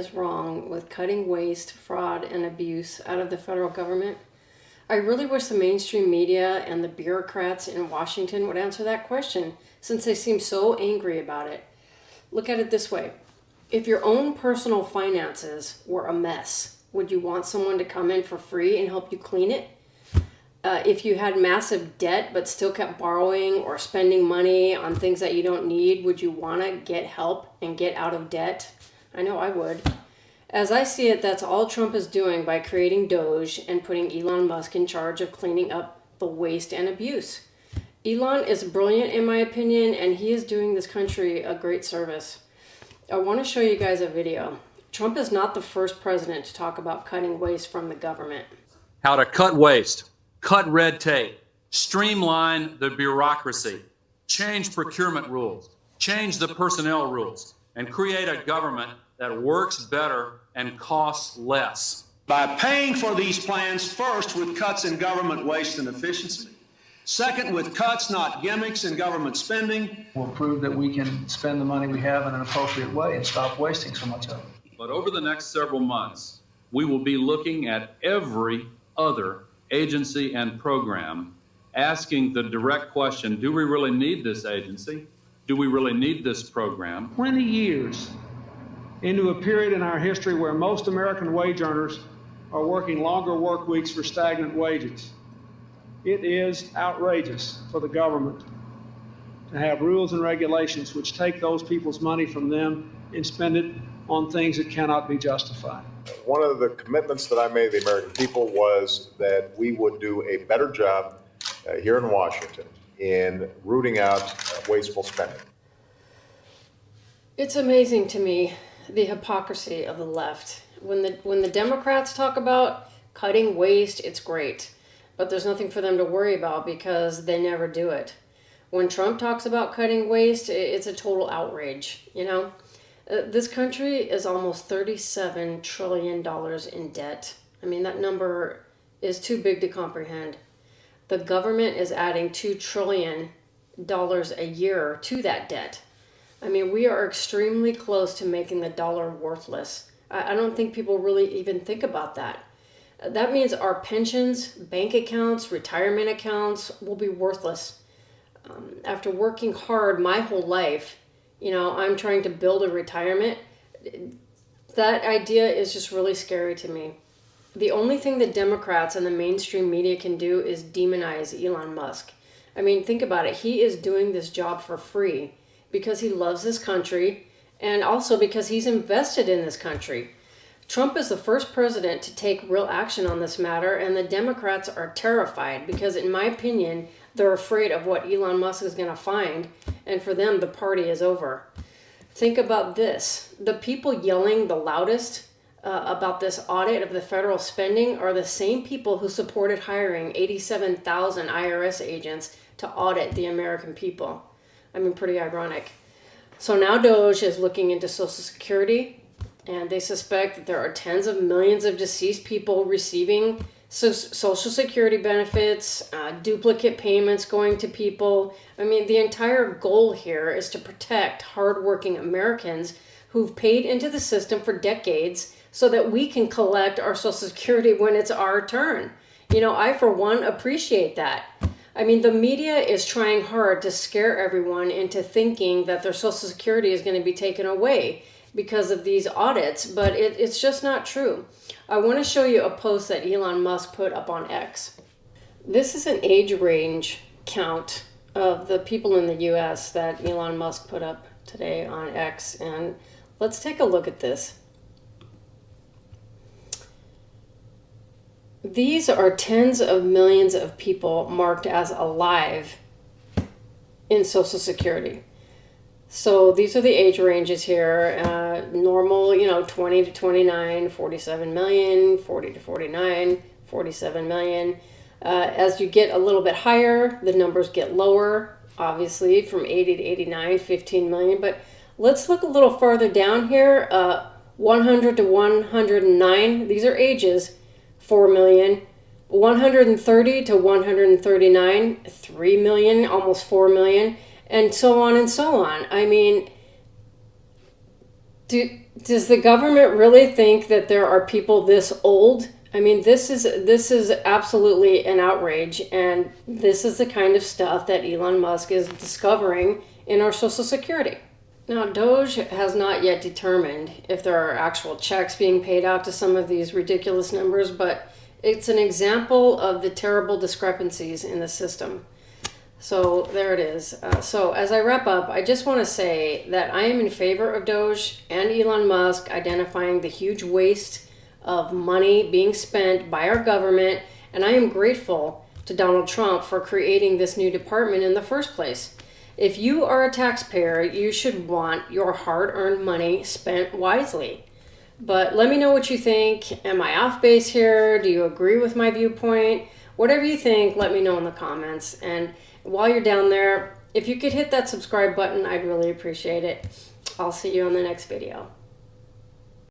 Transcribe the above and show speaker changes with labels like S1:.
S1: is wrong with cutting waste, fraud, and abuse out of the federal government? I really wish the mainstream media and the bureaucrats in Washington would answer that question, since they seem so angry about it. Look at it this way. If your own personal finances were a mess, would you want someone to come in for free and help you clean it? If you had massive debt but still kept borrowing or spending money on things that you don't need, would you want to get help and get out of debt? I know I would. As I see it, that's all Trump is doing by creating Doge and putting Elon Musk in charge of cleaning up the waste and abuse. Elon is brilliant in my opinion, and he is doing this country a great service. I want to show you guys a video. Trump is not the first president to talk about cutting waste from the government.
S2: How to cut waste, cut red tape, streamline the bureaucracy, change procurement rules, change the personnel rules, and create a government that works better and costs less.
S3: By paying for these plans first with cuts in government waste and efficiency, second with cuts, not gimmicks, in government spending.
S4: We'll prove that we can spend the money we have in an appropriate way and stop wasting so much of it.
S2: But over the next several months, we will be looking at every other agency and program, asking the direct question, do we really need this agency? Do we really need this program?
S5: 20 years into a period in our history where most American wage earners are working longer work weeks for stagnant wages. It is outrageous for the government to have rules and regulations which take those people's money from them and spend it on things that cannot be justified.
S6: One of the commitments that I made to the American people was that we would do a better job here in Washington in rooting out wasteful spending.
S1: It's amazing to me, the hypocrisy of the left. When the Democrats talk about cutting waste, it's great. But there's nothing for them to worry about because they never do it. When Trump talks about cutting waste, it's a total outrage, you know? This country is almost $37 trillion in debt. I mean, that number is too big to comprehend. The government is adding $2 trillion a year to that debt. I mean, we are extremely close to making the dollar worthless. I don't think people really even think about that. That means our pensions, bank accounts, retirement accounts will be worthless. After working hard my whole life, you know, I'm trying to build a retirement. That idea is just really scary to me. The only thing the Democrats and the mainstream media can do is demonize Elon Musk. I mean, think about it. He is doing this job for free because he loves this country and also because he's invested in this country. Trump is the first president to take real action on this matter, and the Democrats are terrified because, in my opinion, they're afraid of what Elon Musk is going to find, and for them, the party is over. Think about this. The people yelling the loudest about this audit of the federal spending are the same people who supported hiring 87,000 IRS agents to audit the American people. I mean, pretty ironic. So now Doge is looking into Social Security, and they suspect that there are tens of millions of deceased people receiving Social Security benefits, duplicate payments going to people. I mean, the entire goal here is to protect hardworking Americans who've paid into the system for decades so that we can collect our Social Security when it's our turn. You know, I, for one, appreciate that. I mean, the media is trying hard to scare everyone into thinking that their Social Security is going to be taken away because of these audits, but it's just not true. I want to show you a post that Elon Musk put up on X. This is an age range count of the people in the US that Elon Musk put up today on X, and let's take a look at this. These are tens of millions of people marked as alive in Social Security. So these are the age ranges here. Normal, 20 to 29, 47 million, 40 to 49, 47 million. As you get a little bit higher, the numbers get lower, obviously, from 80 to 89, 15 million. But let's look a little farther down here. 100 to 109, these are ages, 4 million. 130 to 139, 3 million, almost 4 million. And so on and so on. I mean, Does the government really think that there are people this old? I mean, this is absolutely an outrage, and this is the kind of stuff that Elon Musk is discovering in our Social Security. Now, Doge has not yet determined if there are actual checks being paid out to some of these ridiculous numbers, but it's an example of the terrible discrepancies in the system. So there it is. So as I wrap up, I just want to say that I am in favor of Doge and Elon Musk identifying the huge waste of money being spent by our government, and I am grateful to Donald Trump for creating this new department in the first place. If you are a taxpayer, you should want your hard-earned money spent wisely. But let me know what you think. Am I off base here? Do you agree with my viewpoint? Whatever you think, let me know in the comments. And while you're down there, if you could hit that subscribe button, I'd really appreciate it. I'll see you on the next video.